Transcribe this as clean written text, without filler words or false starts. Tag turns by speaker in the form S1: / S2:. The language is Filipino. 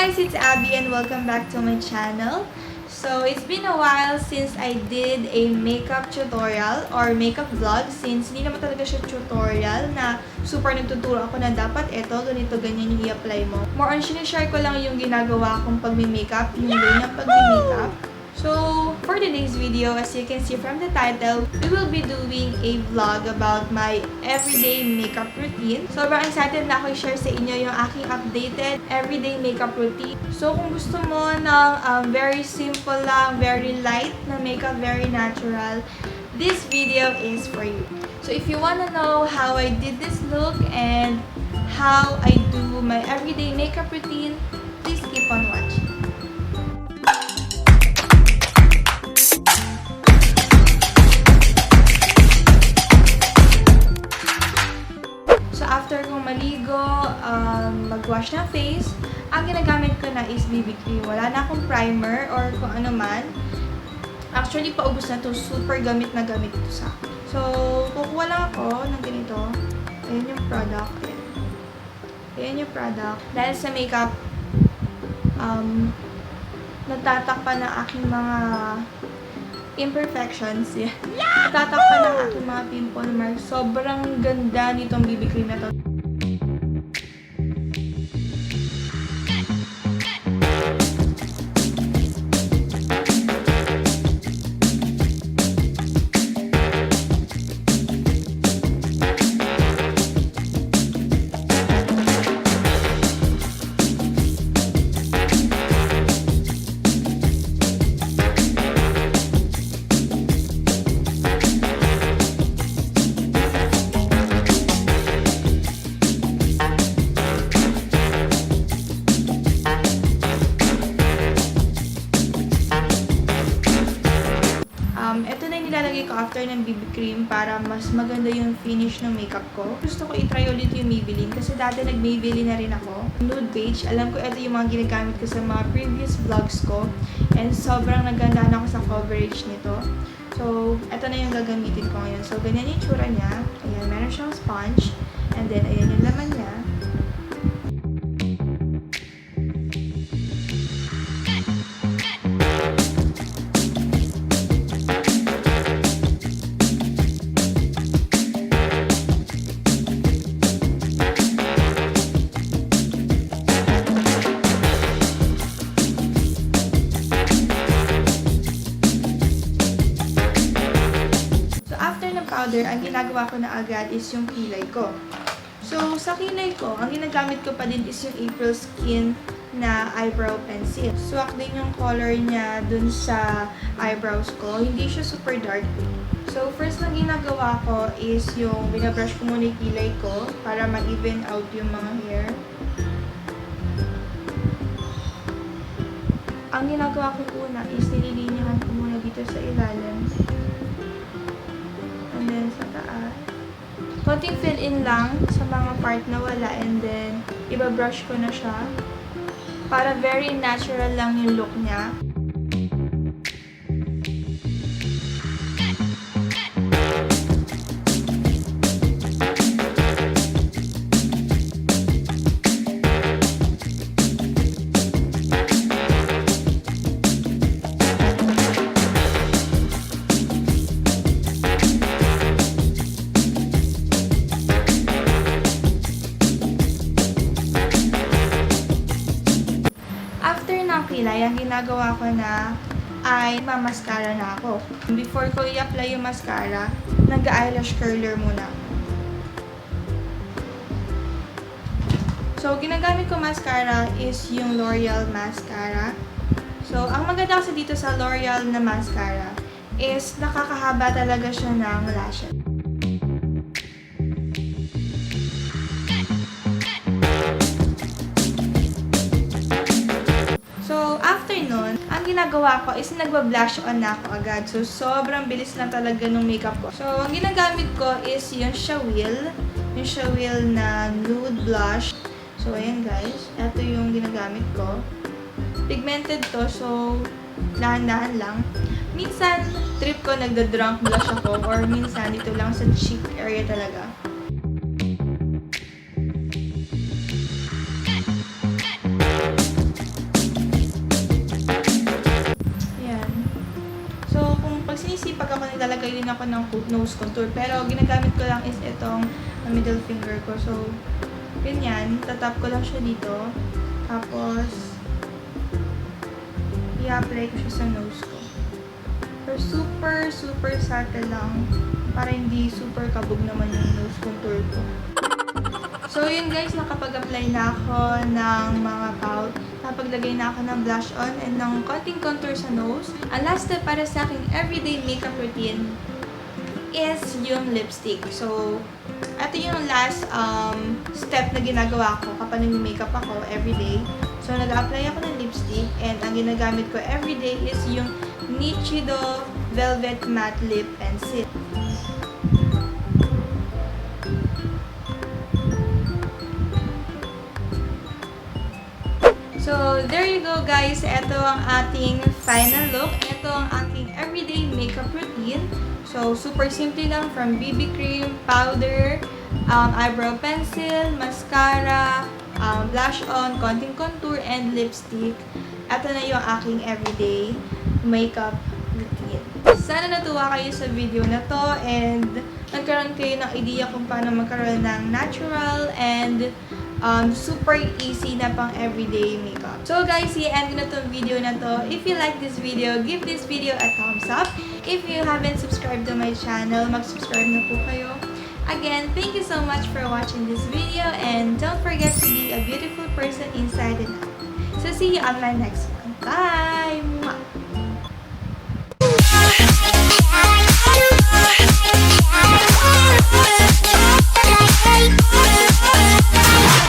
S1: guys, it's Abby and welcome back to my channel. So, it's been a while since I did a makeup tutorial or makeup vlog since hindi naman talaga siya tutorial na super nagtuturo ako na dapat eto, ganito, ganyan yung i-apply mo. More on, sinishare ko lang yung ginagawa kong pag-makeup, yung way ng pag-makeup. So, for today's video, as you can see from the title, we will be doing a vlog about my everyday makeup routine. Sobrang excited na ako i-share sa inyo yung aking updated everyday makeup routine. So, kung gusto mo ng very simple lang, very light na makeup, very natural, this video is for you. So, if you wanna know how I did this look and how I do my everyday makeup routine, please keep on watching. After kong maligo, mag-wash ng face, ang ginagamit ko na is BB cream. Wala na akong primer or kung ano man. Actually, paubos na to. Super gamit na gamit ito sa akin. So, kukuha lang ako ng ganito. Ayan yung product. Ayan yung product. Dahil sa makeup, natatakpan ng aking mga imperfections. Yeah. Natatakpan ng aking mga pimple marks. Sobrang ganda nitong BB cream na to. Ito na yung nilalagay ko after ng BB cream para mas maganda yung finish ng makeup ko. Gusto ko i-try ulit yung Maybelline kasi dati nag-Maybelline na rin ako. Nude beige. Alam ko ito yung mga ginagamit ko sa mga previous vlogs ko. And sobrang nagandahan ako sa coverage nito. So, ito na yung gagamitin ko ngayon. So, ganyan yung tsura niya. Ayan, meron siyang sponge. And then, ayan yung laman niya. Powder, ang ginagawa ko na agad is yung kilay ko. So, sa kilay ko, ang ginagamit ko pa din is yung April Skin na eyebrow pencil. Swak din yung color niya dun sa eyebrows ko. Hindi siya super dark. So, first na ginagawa ko is yung binabrush ko muna yung kilay ko para ma-even out yung mga hair. Ang ginagawa ko una is nililinihan ko muna dito sa ilalim. And then, sa taas. Konting fill-in lang sa mga part na wala. And then, ibabrush ko na siya. Para very natural lang yung look niya. Kilay, ang ginagawa ko na ay mamaskara na ako. Before ko i-apply yung mascara, nag-eyelash curler muna. So, ginagamit ko mascara is yung L'Oreal mascara. So, ang maganda kasi dito sa L'Oreal na mascara is nakakahaba talaga siya ng lashes. Ang ginagawa ko is nagba-blush on na ako agad. So, sobrang bilis lang talaga ng makeup ko. So, ang ginagamit ko is yung Shawil. Yung Shawil na nude blush. So, ayan guys. Ito yung ginagamit ko. Pigmented to. So, dahan-dahan lang. Minsan, trip ko nagda-drunk blush ako. Or minsan, dito lang sa cheek area talaga. maglalagay din ako ng nose contour. Pero ginagamit ko lang is itong middle finger ko. So, ganyan. Tatap ko lang siya dito. Tapos, i-apply ko siya sa nose ko. Pero super subtle lang. Para hindi super kabog naman yung nose contour ko. So, yun guys, nakapag-apply na ako ng mga pout. Nakapaglagay na ako ng blush on and ng konting contour sa nose. Ang last step para sa aking everyday makeup routine is yung lipstick. So, ito yung last step na ginagawa ko kapag nag-makeup ako everyday. So, nag-apply ako ng lipstick and ang ginagamit ko everyday is yung Nichido Velvet Matte Lip Pencil. So, there you go guys. Ito ang ating final look. Ito ang aking everyday makeup routine. So, super simple lang from BB cream, powder, eyebrow pencil, mascara, blush on, konting contour, and lipstick. Ito na yung aking everyday makeup routine. Sana natuwa kayo sa video na to and nagkaroon kayo ng idea kung paano magkaroon ng natural and super easy na pang everyday makeup. So guys, i-end ko na tong video na to. If you like this video, give this video a thumbs up. If you haven't subscribed to my channel, mag-subscribe na po kayo. Again, thank you so much for watching this video and don't forget to be a beautiful person inside and out. So see you on my next one. Bye! Mwah!